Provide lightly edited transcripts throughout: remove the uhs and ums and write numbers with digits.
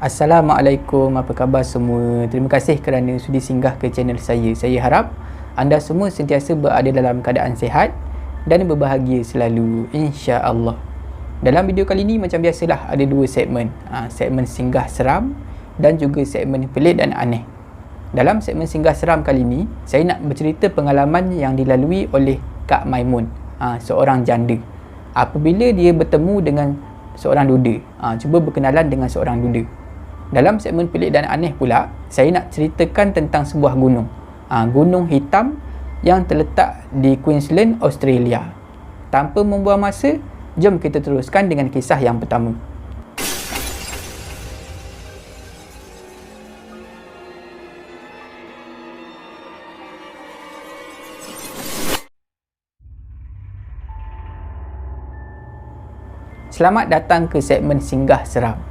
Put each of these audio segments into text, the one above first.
Assalamualaikum, apa khabar semua? Terima kasih kerana sudi singgah ke channel saya. Saya harap anda semua sentiasa berada dalam keadaan sihat dan berbahagia selalu, insya-Allah. Dalam video kali ini macam biasalah ada dua segmen. Segmen singgah seram dan juga segmen pelik dan aneh. Dalam segmen singgah seram kali ini, saya nak bercerita pengalaman yang dilalui oleh Kak Maimun, seorang janda. Apabila dia bertemu dengan seorang duda, cuba berkenalan dengan seorang duda. Dalam segmen pelik dan aneh pula, saya nak ceritakan tentang sebuah gunung. Gunung hitam yang terletak di Queensland, Australia. Tanpa membuang masa, jom kita teruskan dengan kisah yang pertama. Selamat datang ke segmen singgah seram.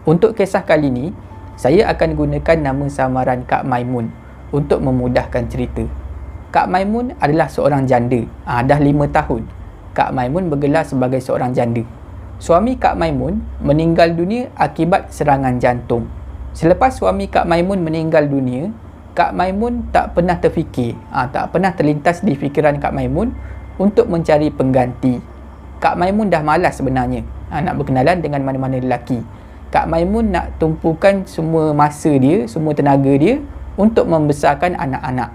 Untuk kisah kali ini, saya akan gunakan nama samaran Kak Maimun untuk memudahkan cerita. Kak Maimun adalah seorang janda. Dah 5 tahun. Kak Maimun bergelar sebagai seorang janda. Suami Kak Maimun meninggal dunia akibat serangan jantung. Selepas suami Kak Maimun meninggal dunia, Kak Maimun tak pernah terfikir, tak pernah terlintas di fikiran Kak Maimun untuk mencari pengganti. Kak Maimun dah malas sebenarnya nak berkenalan dengan mana-mana lelaki. Kak Maimun nak tumpukan semua masa dia, semua tenaga dia untuk membesarkan anak-anak.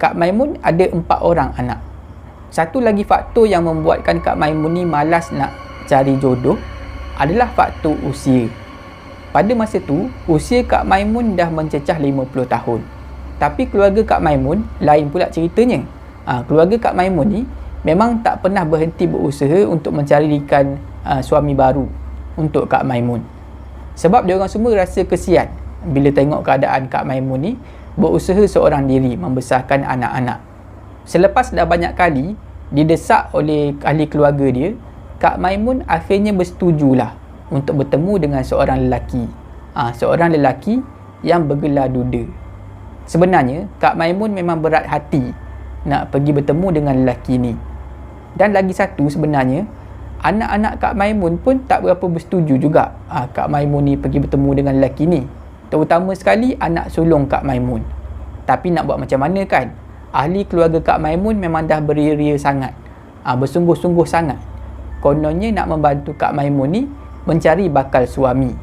Kak Maimun ada 4 orang anak. Satu lagi faktor yang membuatkan Kak Maimun ni malas nak cari jodoh adalah faktor usia. Pada masa tu, usia Kak Maimun dah mencecah 50 tahun. Tapi keluarga Kak Maimun lain pula ceritanya. Keluarga Kak Maimun ni memang tak pernah berhenti berusaha untuk mencarikan suami baru untuk Kak Maimun. Sebab dia orang semua rasa kesian bila tengok keadaan Kak Maimun ni berusaha seorang diri membesarkan anak-anak. Selepas dah banyak kali didesak oleh ahli keluarga dia, Kak Maimun akhirnya bersetujulah untuk bertemu dengan seorang lelaki. Seorang lelaki yang bergelar duda. Sebenarnya Kak Maimun memang berat hati nak pergi bertemu dengan lelaki ni. Dan lagi satu sebenarnya, anak-anak Kak Maimun pun tak berapa bersetuju juga Kak Maimun ni pergi bertemu dengan lelaki ni. Terutama sekali anak sulung Kak Maimun. Tapi nak buat macam mana kan? Ahli keluarga Kak Maimun memang dah beria-ria sangat. Bersungguh-sungguh sangat. Kononnya nak membantu Kak Maimun ni mencari bakal suami.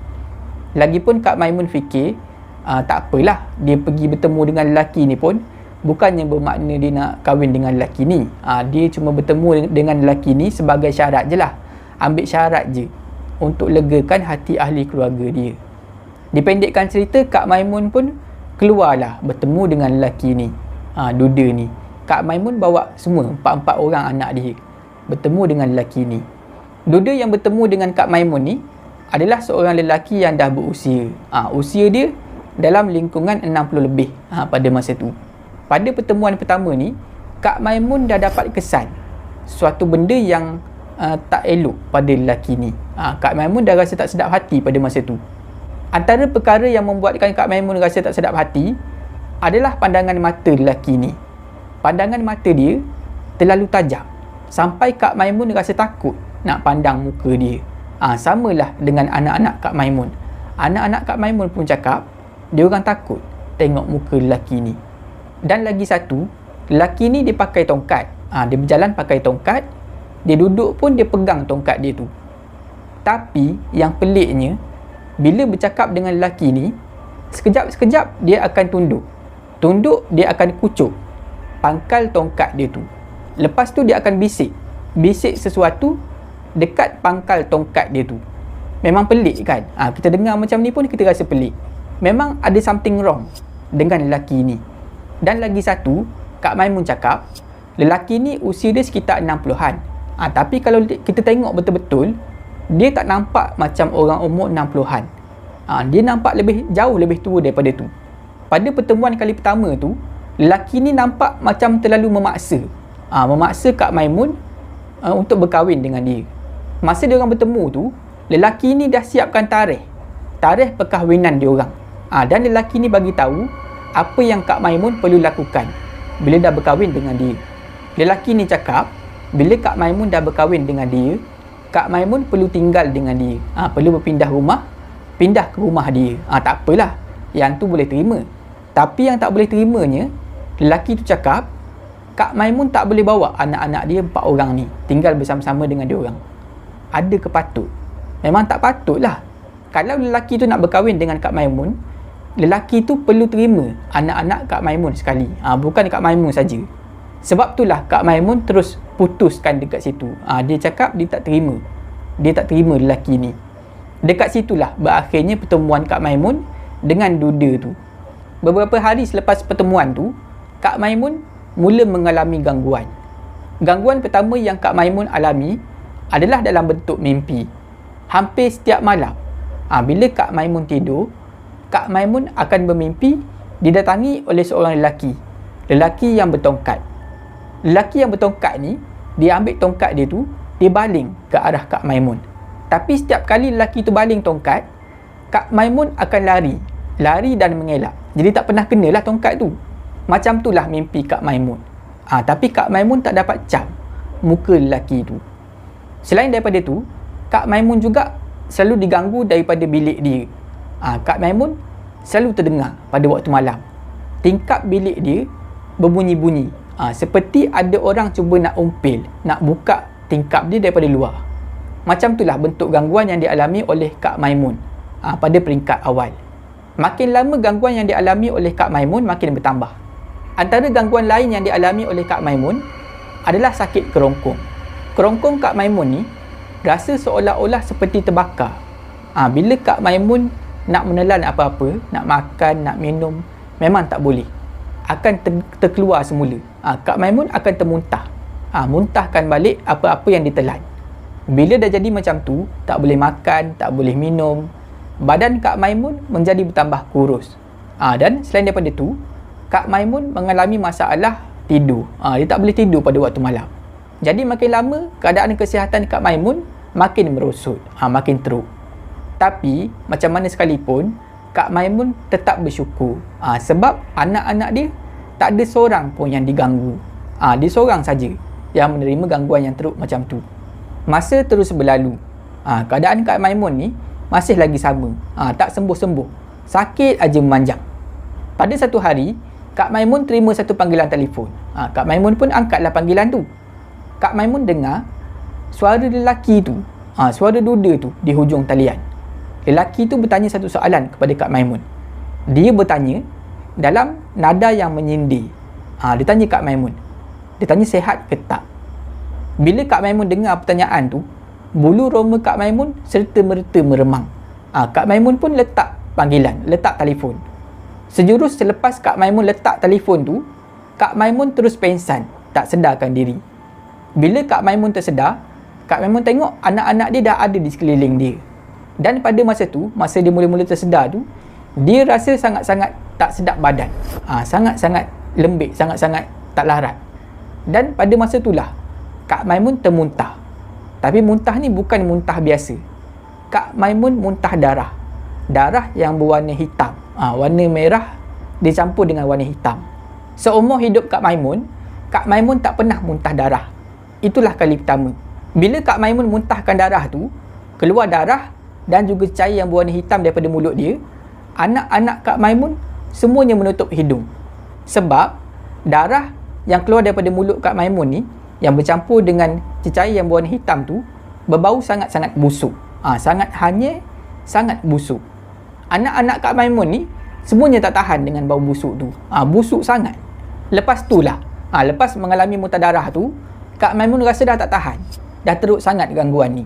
Lagipun Kak Maimun fikir, tak apalah dia pergi bertemu dengan lelaki ni pun bukannya bermakna dia nak kahwin dengan lelaki ni. Dia cuma bertemu dengan lelaki ni sebagai syarat je lah. Ambil syarat je untuk legakan hati ahli keluarga dia. Dipendekkan cerita, Kak Maimun pun keluarlah bertemu dengan lelaki ni, duda ni. Kak Maimun bawa semua 4 orang anak dia bertemu dengan lelaki ni. Duda yang bertemu dengan Kak Maimun ni adalah seorang lelaki yang dah berusia. Usia dia dalam lingkungan 60 lebih pada masa tu. Pada pertemuan pertama ni, Kak Maimun dah dapat kesan suatu benda yang tak elok pada lelaki ni. Kak Maimun dah rasa tak sedap hati pada masa tu. Antara perkara yang membuatkan Kak Maimun rasa tak sedap hati adalah pandangan mata lelaki ni. Pandangan mata dia terlalu tajam sampai Kak Maimun rasa takut nak pandang muka dia. Samalah dengan anak-anak Kak Maimun. Anak-anak Kak Maimun pun cakap dia orang takut tengok muka lelaki ni. Dan lagi satu, lelaki ni dia pakai tongkat. Dia berjalan pakai tongkat. Dia duduk pun dia pegang tongkat dia tu. Tapi yang peliknya, bila bercakap dengan lelaki ni, sekejap-sekejap dia akan tunduk. Tunduk, dia akan kucuk pangkal tongkat dia tu. Lepas tu dia akan bisik. Bisik sesuatu dekat pangkal tongkat dia tu. Memang pelik kan? Kita dengar macam ni pun kita rasa pelik. Memang ada something wrong dengan lelaki ni. Dan lagi satu, Kak Maimun cakap, lelaki ni usia dia sekitar 60-an. Tapi kalau kita tengok betul-betul, dia tak nampak macam orang umur 60-an. Dia nampak jauh lebih tua daripada tu. Pada pertemuan kali pertama tu, lelaki ni nampak macam terlalu memaksa. Memaksa Kak Maimun untuk berkahwin dengan dia. Masa dia orang bertemu tu, lelaki ni dah siapkan tarikh perkahwinan dia orang. Dan lelaki ni bagi tahu apa yang Kak Maimun perlu lakukan bila dah berkahwin dengan dia. Lelaki ni cakap, bila Kak Maimun dah berkahwin dengan dia, Kak Maimun perlu tinggal dengan dia. Perlu berpindah rumah, pindah ke rumah dia. Tak apalah, yang tu boleh terima. Tapi yang tak boleh terimanya, lelaki tu cakap Kak Maimun tak boleh bawa anak-anak dia 4 orang ni tinggal bersama-sama dengan dia orang. Ada ke patut? Memang tak patutlah. Kalau lelaki tu nak berkahwin dengan Kak Maimun, lelaki tu perlu terima anak-anak Kak Maimun sekali. Bukan Kak Maimun saja. Sebab itulah Kak Maimun terus putuskan dekat situ. Dia cakap dia tak terima. Dia tak terima lelaki ni. Dekat situlah berakhirnya pertemuan Kak Maimun dengan duda tu. Beberapa hari selepas pertemuan tu, Kak Maimun mula mengalami gangguan. Gangguan pertama yang Kak Maimun alami adalah dalam bentuk mimpi. Hampir setiap malam, bila Kak Maimun tidur, Kak Maimun akan bermimpi didatangi oleh seorang lelaki. Lelaki yang bertongkat. Lelaki yang bertongkat ni, dia ambil tongkat dia tu, dia baling ke arah Kak Maimun. Tapi setiap kali lelaki tu baling tongkat, Kak Maimun akan lari dan mengelak. Jadi tak pernah kenalah tongkat tu. Macam itulah mimpi Kak Maimun. Tapi Kak Maimun tak dapat cam muka lelaki tu. Selain daripada tu, Kak Maimun juga selalu diganggu daripada bilik dia. Kak Maimun selalu terdengar pada waktu malam tingkap bilik dia berbunyi-bunyi. Seperti ada orang cuba nak umpil, nak buka tingkap dia daripada luar. Macam itulah bentuk gangguan yang dialami oleh Kak Maimun pada peringkat awal. Makin lama gangguan yang dialami oleh Kak Maimun makin bertambah. Antara gangguan lain yang dialami oleh Kak Maimun adalah sakit kerongkong. Kerongkong Kak Maimun ni rasa seolah-olah seperti terbakar. Bila Kak Maimun nak menelan apa-apa, nak makan, nak minum, memang tak boleh. Akan terkeluar semula. Kak Maimun akan termuntah. Muntahkan balik apa-apa yang ditelan. Bila dah jadi macam tu, tak boleh makan, tak boleh minum, badan Kak Maimun menjadi bertambah kurus. Dan selain daripada tu, Kak Maimun mengalami masalah tidur. Dia tak boleh tidur pada waktu malam. Jadi makin lama, keadaan kesihatan Kak Maimun makin merosot, makin teruk. Tapi, macam mana sekalipun, Kak Maimun tetap bersyukur. Sebab anak-anak dia tak ada seorang pun yang diganggu. Dia seorang saja yang menerima gangguan yang teruk macam tu. Masa terus berlalu. Keadaan Kak Maimun ni masih lagi sama. Tak sembuh-sembuh. Sakit aja memanjang. Pada satu hari, Kak Maimun terima satu panggilan telefon. Kak Maimun pun angkatlah panggilan tu. Kak Maimun dengar suara lelaki tu, suara duda tu di hujung talian. Lelaki tu bertanya satu soalan kepada Kak Maimun. Dia bertanya dalam nada yang menyindir. Dia tanya Kak Maimun. Dia tanya sihat ke tak. Bila Kak Maimun dengar pertanyaan tu, bulu roma Kak Maimun serta-merta meremang. Kak Maimun pun letak panggilan, letak telefon. Sejurus selepas Kak Maimun letak telefon tu, Kak Maimun terus pengsan, tak sedarkan diri. Bila Kak Maimun tersedar, Kak Maimun tengok anak-anak dia dah ada di sekeliling dia. Dan pada masa tu, masa dia mula-mula tersedar tu, dia rasa sangat-sangat tak sedap badan. Sangat-sangat lembik, sangat-sangat tak larat. Dan pada masa itulah, Kak Maimun termuntah. Tapi muntah ni bukan muntah biasa. Kak Maimun muntah darah. Darah yang berwarna hitam. Warna merah dicampur dengan warna hitam. Seumur hidup Kak Maimun tak pernah muntah darah. Itulah kali pertama. Bila Kak Maimun muntahkan darah tu, keluar darah dan juga cair yang berwarna hitam daripada mulut dia, anak-anak Kak Maimun semuanya menutup hidung. Sebab darah yang keluar daripada mulut Kak Maimun ni, yang bercampur dengan cecair yang berwarna hitam tu, berbau sangat-sangat busuk. Sangat hanyir, sangat busuk. Anak-anak Kak Maimun ni semuanya tak tahan dengan bau busuk tu. Busuk sangat. Lepas tu lah, lepas mengalami muntah darah tu, Kak Maimun rasa dah tak tahan. Dah teruk sangat gangguan ni.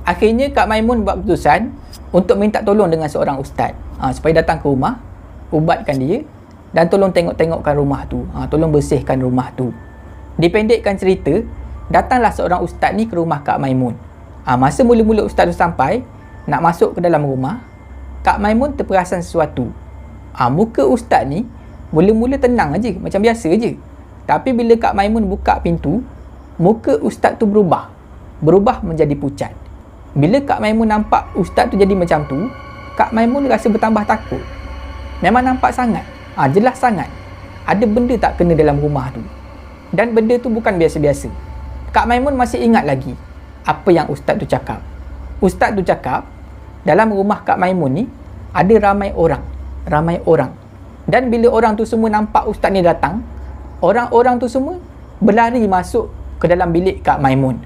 Akhirnya Kak Maimun buat keputusan untuk minta tolong dengan seorang ustaz, supaya datang ke rumah, ubatkan dia dan tolong tengok-tengokkan rumah tu, tolong bersihkan rumah tu. Dipendekkan cerita, datanglah seorang ustaz ni ke rumah Kak Maimun. Masa mula-mula ustaz tu sampai, nak masuk ke dalam rumah, Kak Maimun terperasan sesuatu. Muka ustaz ni mula-mula tenang aja, macam biasa je. Tapi bila Kak Maimun buka pintu, muka ustaz tu berubah menjadi pucat. Bila Kak Maimun nampak ustaz tu jadi macam tu, Kak Maimun rasa bertambah takut. Memang nampak sangat, jelas sangat ada benda tak kena dalam rumah tu. Dan benda tu bukan biasa-biasa. Kak Maimun masih ingat lagi apa yang ustaz tu cakap. Ustaz tu cakap, dalam rumah Kak Maimun ni ada ramai orang. Dan bila orang tu semua nampak ustaz ni datang, orang-orang tu semua berlari masuk ke dalam bilik Kak Maimun.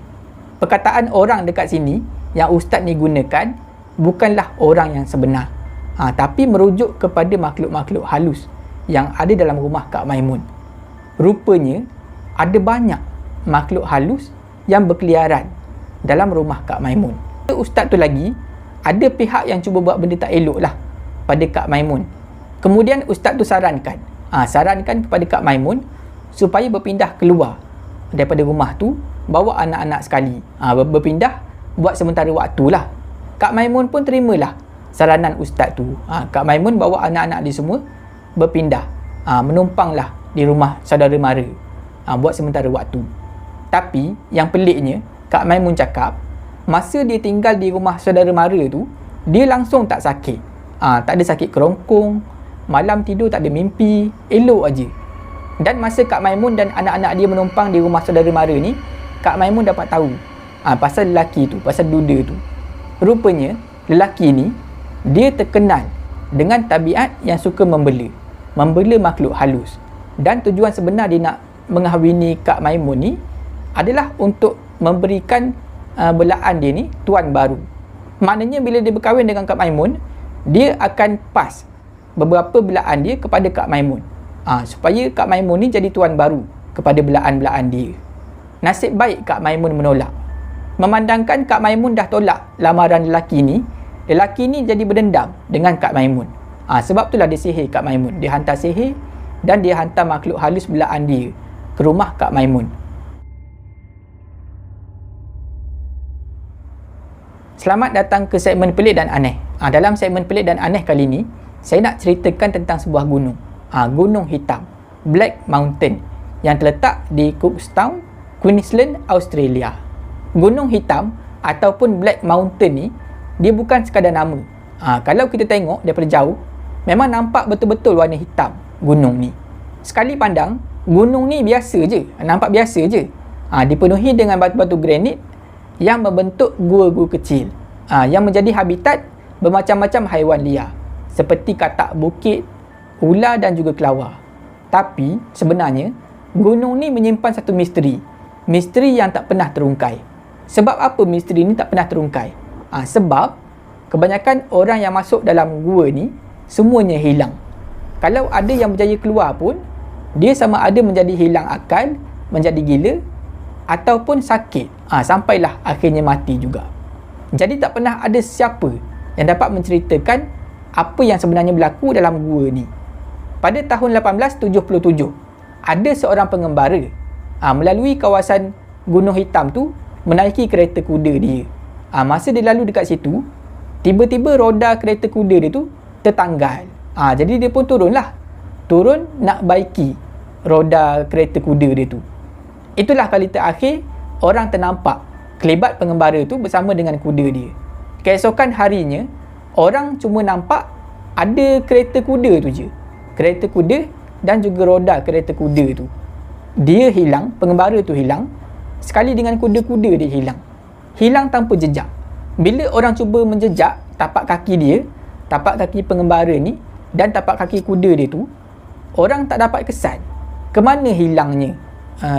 Perkataan orang dekat sini yang ustaz ni gunakan bukanlah orang yang sebenar, tapi merujuk kepada makhluk-makhluk halus yang ada dalam rumah Kak Maimun. Rupanya ada banyak makhluk halus yang berkeliaran dalam rumah Kak Maimun. Ustaz tu lagi, ada pihak yang cuba buat benda tak elok lah pada Kak Maimun. Kemudian ustaz tu sarankan kepada Kak Maimun supaya berpindah keluar daripada rumah tu, bawa anak-anak sekali, berpindah buat sementara waktu lah. Kak Maimun pun terimalah saranan ustaz tu. Kak Maimun bawa anak-anak dia semua berpindah, menumpanglah di rumah saudara mara buat sementara waktu. Tapi yang peliknya, Kak Maimun cakap masa dia tinggal di rumah saudara mara tu, dia langsung tak sakit. Tak ada sakit kerongkong, malam tidur tak ada mimpi, elok aja. Dan masa Kak Maimun dan anak-anak dia menumpang di rumah saudara mara ni, Kak Maimun dapat tahu pasal lelaki tu, pasal duda tu. Rupanya lelaki ni dia terkenal dengan tabiat yang suka membela makhluk halus. Dan tujuan sebenar dia nak mengahwini Kak Maimun ni adalah untuk memberikan belaan dia ni tuan baru. Maknanya bila dia berkahwin dengan Kak Maimun, dia akan pas beberapa belaan dia kepada Kak Maimun, supaya Kak Maimun ni jadi tuan baru kepada belaan-belaan dia. Nasib baik Kak Maimun menolak. Memandangkan Kak Maimun dah tolak lamaran lelaki ni jadi berdendam dengan Kak Maimun. Sebab itulah dia sihir Kak Maimun. Dia hantar sihir dan dia hantar makhluk halus belaan dia ke rumah Kak Maimun. Selamat datang ke segmen Pelik dan Aneh. Dalam segmen Pelik dan Aneh kali ni, saya nak ceritakan tentang sebuah gunung. Gunung Hitam, Black Mountain, yang terletak di Cookstown, Queensland, Australia. Gunung Hitam ataupun Black Mountain ni, dia bukan sekadar nama. Kalau kita tengok daripada jauh, memang nampak betul-betul warna hitam gunung ni. Sekali pandang, gunung ni biasa je, nampak biasa je. Dipenuhi dengan batu-batu granit yang membentuk gua-gua kecil, yang menjadi habitat bermacam-macam haiwan liar seperti katak bukit, ular dan juga kelawar. Tapi sebenarnya gunung ni menyimpan satu misteri yang tak pernah terungkai. Sebab apa misteri ni tak pernah terungkai? Sebab kebanyakan orang yang masuk dalam gua ni semuanya hilang. Kalau ada yang berjaya keluar pun, dia sama ada menjadi hilang akal, menjadi gila, ataupun sakit, sampailah akhirnya mati juga. Jadi tak pernah ada siapa yang dapat menceritakan apa yang sebenarnya berlaku dalam gua ni. Pada tahun 1877, ada seorang pengembara melalui kawasan Gunung Hitam tu, menaiki kereta kuda dia. Masa dia lalu dekat situ, tiba-tiba roda kereta kuda dia tu tertanggal. Jadi dia pun turun nak baiki roda kereta kuda dia tu. Itulah kali terakhir orang ternampak kelibat pengembara tu bersama dengan kuda dia. Keesokan harinya, orang cuma nampak ada kereta kuda tu je. Kereta kuda dan juga roda kereta kuda tu. Dia hilang, pengembara tu hilang, sekali dengan kuda-kuda dia hilang. Hilang tanpa jejak. Bila orang cuba menjejak tapak kaki dia, tapak kaki pengembara ni dan tapak kaki kuda dia tu, orang tak dapat kesan ke mana hilangnya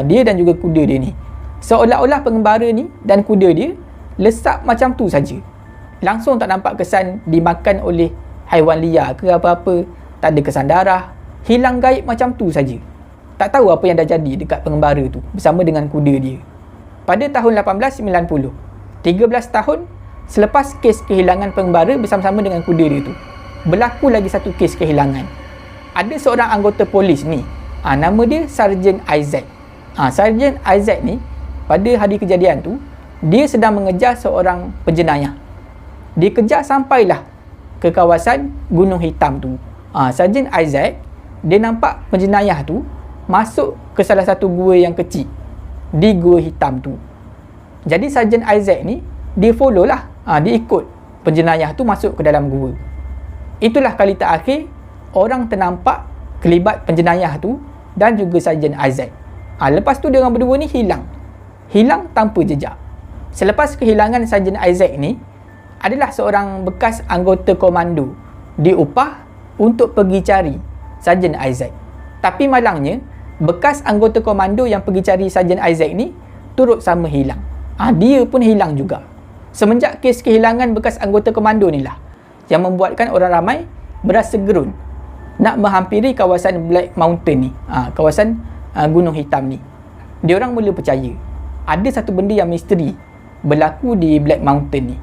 dia dan juga kuda dia ni. Seolah-olah pengembara ni dan kuda dia lesap macam tu saja. Langsung tak nampak kesan dimakan oleh haiwan liar ke apa-apa, tak ada kesan darah, hilang gaib macam tu saja. Tak tahu apa yang dah jadi dekat pengembara tu bersama dengan kuda dia. Pada tahun 1890, 13 tahun selepas kes kehilangan pengembara bersama-sama dengan kuda dia tu, berlaku lagi satu kes kehilangan. Ada seorang anggota polis ni, nama dia Sarjan Isaac. Sarjan Isaac ni, pada hari kejadian tu, dia sedang mengejar seorang penjenayah. Dia kejar sampailah ke kawasan Gunung Hitam tu. Sarjan Isaac, dia nampak penjenayah tu masuk ke salah satu gua yang kecil di Gua Hitam tu. Jadi Sarjan Isaac ni, dia follow lah, dia ikut penjenayah tu masuk ke dalam gua. Itulah kali terakhir orang ternampak kelibat penjenayah tu dan juga Sarjan Isaac. Lepas tu diorang berdua ni hilang tanpa jejak. Selepas kehilangan Sarjan Isaac ni, adalah seorang bekas anggota komando diupah untuk pergi cari Sarjan Isaac. Tapi malangnya, bekas anggota komando yang pergi cari Sarjan Isaac ni turut sama hilang. Dia pun hilang juga. Semenjak kes kehilangan bekas anggota komando ni lah yang membuatkan orang ramai berasa gerun nak menghampiri kawasan Black Mountain ni, kawasan Gunung Hitam ni. Diorang mula percaya ada satu benda yang misteri berlaku di Black Mountain ni.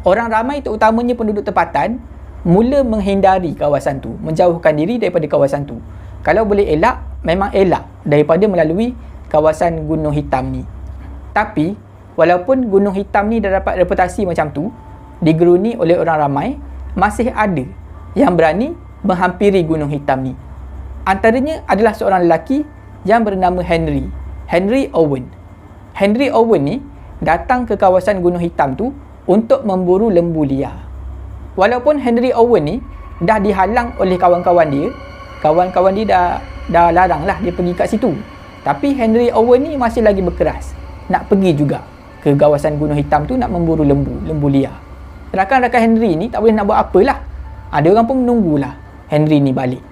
Orang ramai, terutamanya penduduk tempatan, mula menghindari kawasan tu, menjauhkan diri daripada kawasan tu. Kalau boleh elak, memang elak daripada melalui kawasan Gunung Hitam ni. Tapi walaupun Gunung Hitam ni dah dapat reputasi macam tu, digeruni oleh orang ramai, masih ada yang berani menghampiri Gunung Hitam ni. Antaranya adalah seorang lelaki yang bernama Henry Owen. Henry Owen ni datang ke kawasan Gunung Hitam tu untuk memburu lembu liar. Walaupun Henry Owen ni dah dihalang oleh kawan-kawan dia dah larang lah dia pergi kat situ. Tapi Henry Owen ni masih lagi berkeras nak pergi juga ke kawasan Gunung Hitam tu nak memburu lembu liar. Rakan-rakan Henry ni tak boleh nak buat apalah. Ada orang pun menunggulah Henry ni balik.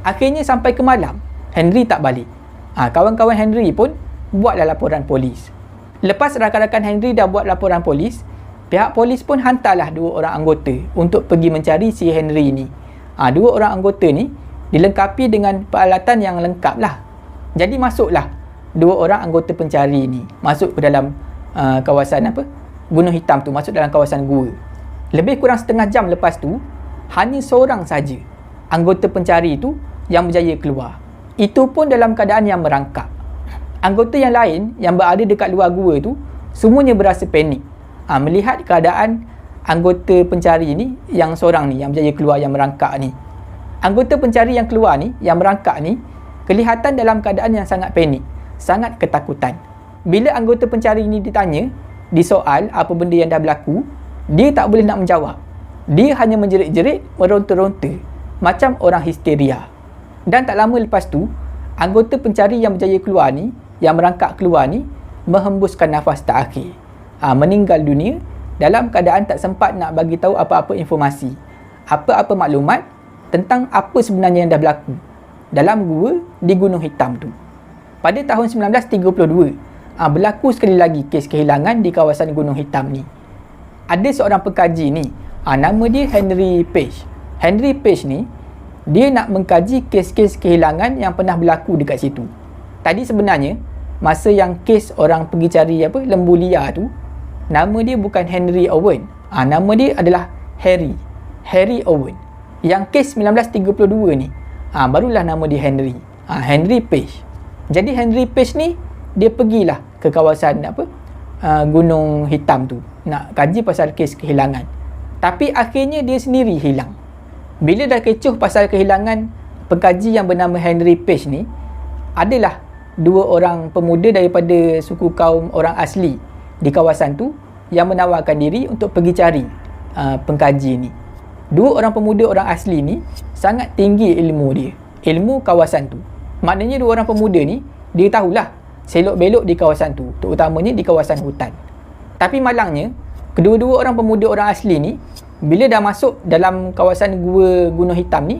Akhirnya sampai ke malam, Henry tak balik. Kawan-kawan Henry pun buatlah laporan polis. Lepas rakan-rakan Henry dah buat laporan polis, pihak polis pun hantarlah 2 orang anggota untuk pergi mencari si Henry ni. 2 orang anggota ni dilengkapi dengan peralatan yang lengkap lah. Jadi masuklah 2 orang anggota pencari ni masuk ke dalam kawasan Gunung Hitam tu, masuk dalam kawasan gua. Lebih kurang setengah jam lepas tu, hanya seorang saja anggota pencari tu yang berjaya keluar. Itu pun dalam keadaan yang merangkak. Anggota yang lain yang berada dekat luar gua tu semuanya berasa panik melihat keadaan anggota pencari ni, yang seorang ni yang berjaya keluar, yang merangkak ni. Anggota pencari yang keluar ni, yang merangkak ni, kelihatan dalam keadaan yang sangat panik, sangat ketakutan. Bila anggota pencari ni ditanya, disoal apa benda yang dah berlaku, dia tak boleh nak menjawab. Dia hanya menjerit-jerit, meronta-ronta macam orang histeria. Dan tak lama lepas tu, anggota pencari yang berjaya keluar ni, yang merangkak keluar ni, menghembuskan nafas terakhir, meninggal dunia dalam keadaan tak sempat nak bagi tahu apa-apa informasi, apa-apa maklumat tentang apa sebenarnya yang dah berlaku dalam gua di Gunung Hitam tu. Pada tahun 1932, berlaku sekali lagi kes kehilangan di kawasan Gunung Hitam ni. Ada seorang pengkaji ni, nama dia Henry Page. Henry Page ni, dia nak mengkaji kes-kes kehilangan yang pernah berlaku dekat situ. Tadi sebenarnya, masa yang kes orang pergi cari lembu liar tu, nama dia bukan Henry Owen. Nama dia adalah Harry Owen. Yang kes 1932 ni, barulah nama dia Henry Page. Jadi Henry Page ni, dia pergilah ke kawasan Gunung Hitam tu nak kaji pasal kes kehilangan. Tapi akhirnya dia sendiri hilang. Bila dah kecoh pasal kehilangan pengkaji yang bernama Henry Page ni, adalah 2 orang pemuda daripada suku kaum orang asli di kawasan tu yang menawarkan diri untuk pergi cari pengkaji ni. 2 orang pemuda orang asli ni sangat tinggi ilmu kawasan tu. Maknanya 2 orang pemuda ni, dia tahulah selok-belok di kawasan tu, terutamanya di kawasan hutan. Tapi malangnya, kedua-dua orang pemuda orang asli ni, bila dah masuk dalam kawasan gua Gunung Hitam ni,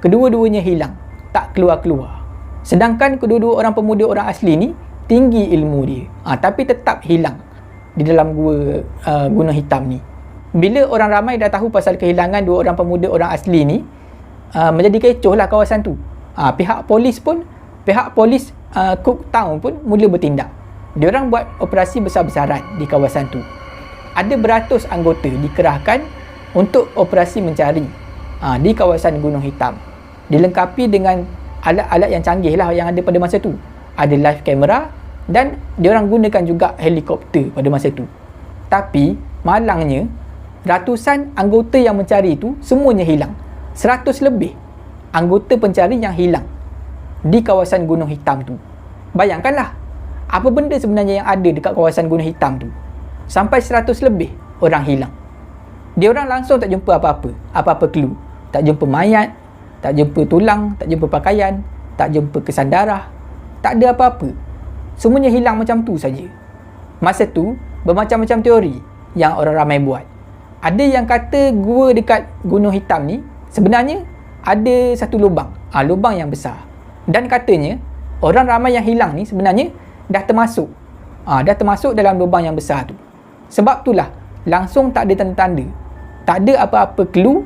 kedua-duanya hilang, tak keluar-keluar. Sedangkan kedua-dua orang pemuda orang asli ni tinggi ilmu dia, tapi tetap hilang di dalam gua Gunung Hitam ni. Bila orang ramai dah tahu pasal kehilangan 2 orang pemuda orang asli ni, menjadi kecoh lah kawasan tu. Pihak polis Cooktown pun mula bertindak. Diorang buat operasi besar-besaran di kawasan tu. Ada beratus anggota dikerahkan untuk operasi mencari di kawasan Gunung Hitam. Dilengkapi dengan alat-alat yang canggih lah yang ada pada masa tu. Ada live kamera dan diorang gunakan juga helikopter pada masa tu. Tapi malangnya, ratusan anggota yang mencari tu semuanya hilang. 100 lebih anggota pencari yang hilang di kawasan Gunung Hitam tu. Bayangkanlah, apa benda sebenarnya yang ada dekat kawasan Gunung Hitam tu. Sampai 100 lebih orang hilang. Diorang langsung tak jumpa apa-apa clue. Tak jumpa mayat, tak jumpa tulang, tak jumpa pakaian, tak jumpa kesan darah. Tak ada apa-apa. Semuanya hilang macam tu saja. Masa tu, bermacam-macam teori yang orang ramai buat. Ada yang kata gua dekat Gunung Hitam ni sebenarnya ada satu lubang, lubang yang besar. Dan katanya orang ramai yang hilang ni sebenarnya dah termasuk dalam lubang yang besar tu. Sebab itulah langsung tak ada tanda-tanda, tak ada apa-apa clue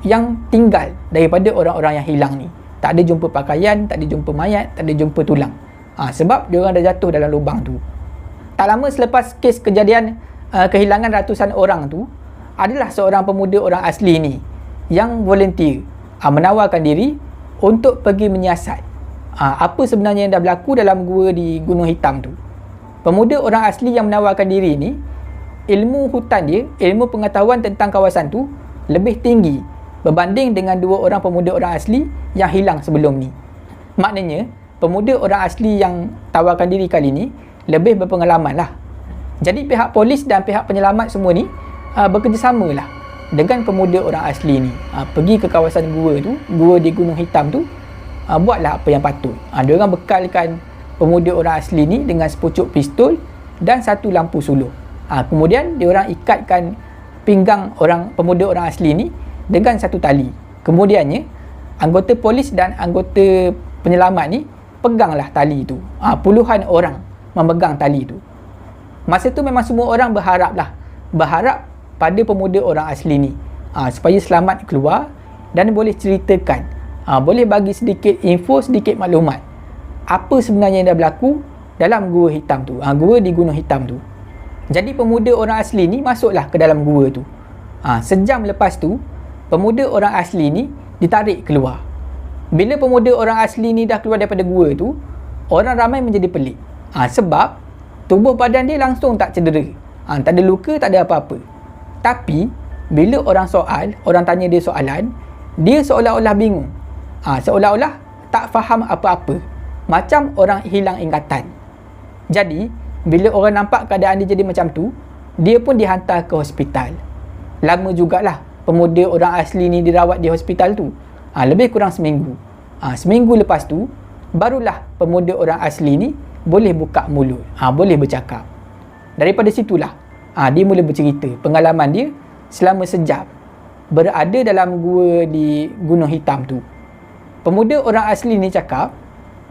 yang tinggal daripada orang-orang yang hilang ni. Tak ada jumpa pakaian, tak ada jumpa mayat, tak ada jumpa tulang. Sebab diorang dah jatuh dalam lubang tu. Tak lama selepas kes kejadian kehilangan ratusan orang tu, adalah seorang pemuda orang asli ni yang volunteer menawarkan diri untuk pergi menyiasat apa sebenarnya yang dah berlaku dalam gua di Gunung Hitam tu. Pemuda orang asli yang menawarkan diri ni, ilmu hutan dia, ilmu pengetahuan tentang kawasan tu lebih tinggi berbanding dengan dua orang pemuda orang asli yang hilang sebelum ni. Maknanya pemuda orang asli yang tawarkan diri kali ni lebih berpengalaman lah. Jadi pihak polis dan pihak penyelamat semua ni bekerjasama lah dengan pemuda orang asli ni, pergi ke kawasan gua tu, gua di Gunung Hitam tu, buatlah apa yang patut. Diorang bekalkan pemuda orang asli ni dengan sepucuk pistol dan satu lampu suluh. Kemudian diorang ikatkan pinggang pemuda orang asli ni dengan satu tali. Kemudiannya anggota polis dan anggota penyelamat ni peganglah tali tu. Puluhan orang memegang tali tu. Masa tu memang semua orang berharap pada pemuda orang asli ni supaya selamat keluar dan boleh ceritakan, boleh bagi sedikit info, sedikit maklumat apa sebenarnya yang dah berlaku dalam gua hitam tu, gua di Gunung Hitam tu. Jadi pemuda orang asli ni masuklah ke dalam gua tu. Sejam lepas tu pemuda orang asli ni ditarik keluar. Bila pemuda orang asli ni dah keluar daripada gua tu, orang ramai menjadi pelik. Sebab tubuh badan dia langsung tak cedera, tak ada luka, tak ada apa-apa. Tapi bila orang tanya dia soalan, dia seolah-olah bingung, seolah-olah tak faham apa-apa, macam orang hilang ingatan. Jadi bila orang nampak keadaan dia jadi macam tu, dia pun dihantar ke hospital. Lama jugalah pemuda orang asli ni dirawat di hospital tu, lebih kurang seminggu. Seminggu lepas tu barulah pemuda orang asli ni boleh buka mulut, boleh bercakap. Daripada situlah dia mula bercerita pengalaman dia selama sejam berada dalam gua di Gunung Hitam tu. Pemuda orang asli ni cakap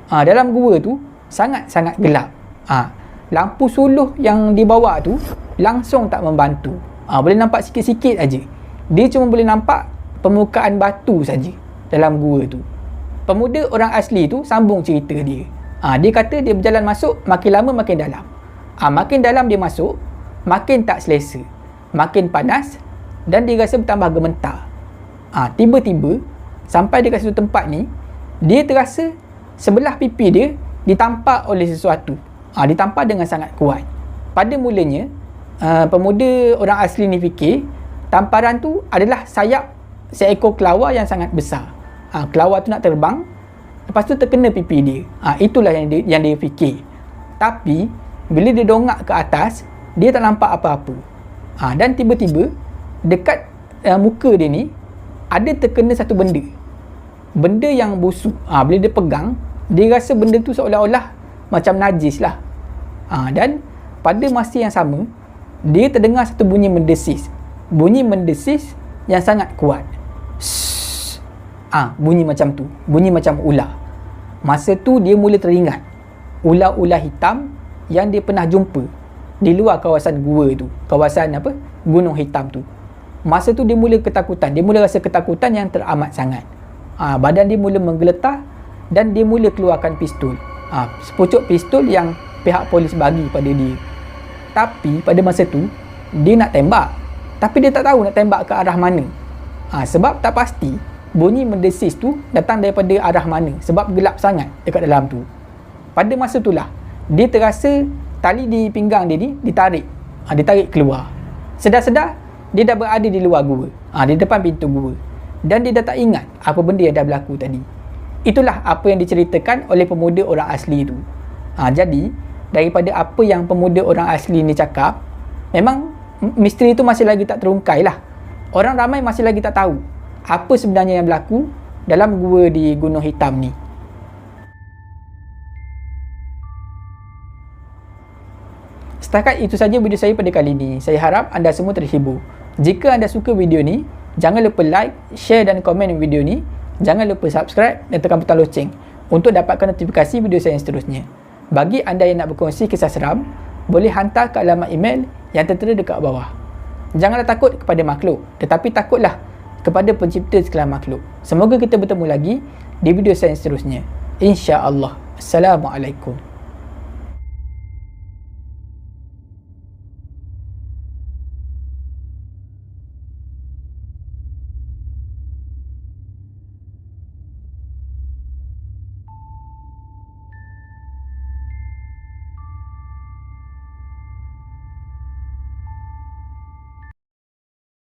dalam gua tu sangat-sangat gelap. Lampu suluh yang dibawa tu langsung tak membantu. Boleh nampak sikit-sikit aja. Dia cuma boleh nampak permukaan batu saja dalam gua tu. Pemuda orang asli tu sambung cerita dia. Dia kata dia berjalan masuk, makin lama makin dalam. Makin dalam dia masuk, makin tak selesa, makin panas dan dia rasa bertambah gemetar. Tiba-tiba sampai dekat satu tempat ni, dia terasa sebelah pipi dia ditampak oleh sesuatu. Ditampar dengan sangat kuat. Pada mulanya pemuda orang asli ni fikir tamparan tu adalah sayap seekor kelawar yang sangat besar. Kelawar tu nak terbang, lepas tu terkena pipi dia. Itulah yang dia fikir. Tapi bila dia dongak ke atas, dia tak nampak apa-apa. Dan tiba-tiba dekat muka dia ni ada terkena satu benda yang busuk. Bila dia pegang, dia rasa benda tu seolah-olah macam najis lah. Dan pada masa yang sama, dia terdengar satu bunyi mendesis yang sangat kuat. Bunyi macam tu, bunyi macam ular. Masa tu dia mula teringat ular-ular hitam yang dia pernah jumpa di luar kawasan gua tu, kawasan Gunung Hitam tu. Masa tu dia mula ketakutan, dia mula rasa ketakutan yang teramat sangat. Badan dia mula menggeletar dan dia mula keluarkan pistol. Sepucuk pistol yang pihak polis bagi pada dia. Tapi pada masa tu dia nak tembak, tapi dia tak tahu nak tembak ke arah mana. Sebab tak pasti bunyi mendesis tu datang daripada arah mana, sebab gelap sangat dekat dalam tu. Pada masa itulah dia terasa tali di pinggang dia ni ditarik keluar. Sedar-sedar dia dah berada di luar gua, di depan pintu gua, dan dia dah tak ingat apa benda yang dah berlaku tadi. Itulah apa yang diceritakan oleh pemuda orang asli tu. Jadi daripada apa yang pemuda orang asli ni cakap, memang misteri tu masih lagi tak terungkai lah. Orang ramai masih lagi tak tahu apa sebenarnya yang berlaku dalam gua di Gunung Hitam ni. Setakat itu saja video saya pada kali ini. Saya harap anda semua terhibur. Jika anda suka video ni, jangan lupa like, share dan komen video ni. Jangan lupa subscribe dan tekan butang loceng untuk dapatkan notifikasi video saya yang seterusnya. Bagi anda yang nak berkongsi kisah seram, boleh hantar ke alamat email yang tertera dekat bawah. Janganlah takut kepada makhluk, tetapi takutlah kepada pencipta segala makhluk. Semoga kita bertemu lagi di video saya yang seterusnya. InsyaAllah. Assalamualaikum.